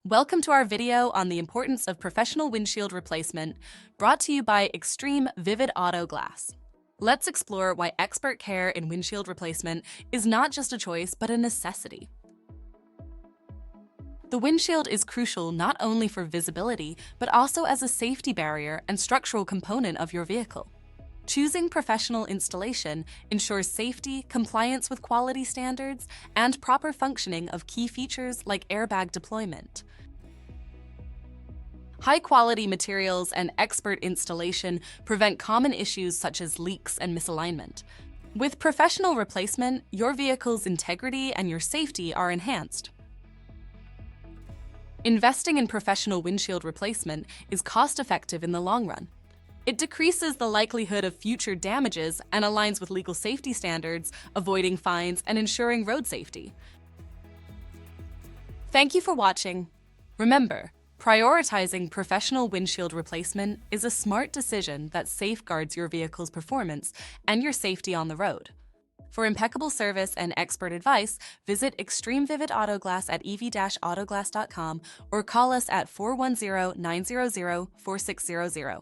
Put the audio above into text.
Welcome to our video on the importance of professional windshield replacement, brought to you by Extreme Vivid Auto Glass. Let's explore why expert care in windshield replacement is not just a choice, but a necessity. The windshield is crucial not only for visibility, but also as a safety barrier and structural component of your vehicle. Choosing professional installation ensures safety, compliance with quality standards, and proper functioning of key features like airbag deployment. High-quality materials and expert installation prevent common issues such as leaks and misalignment. With professional replacement, your vehicle's integrity and your safety are enhanced. Investing in professional windshield replacement is cost-effective in the long run. It decreases the likelihood of future damages and aligns with legal safety standards, avoiding fines and ensuring road safety. Thank you for watching. Remember, prioritizing professional windshield replacement is a smart decision that safeguards your vehicle's performance and your safety on the road. For impeccable service and expert advice, visit Extreme Vivid Auto Glass at ev-autoglass.com or call us at 410-900-4600.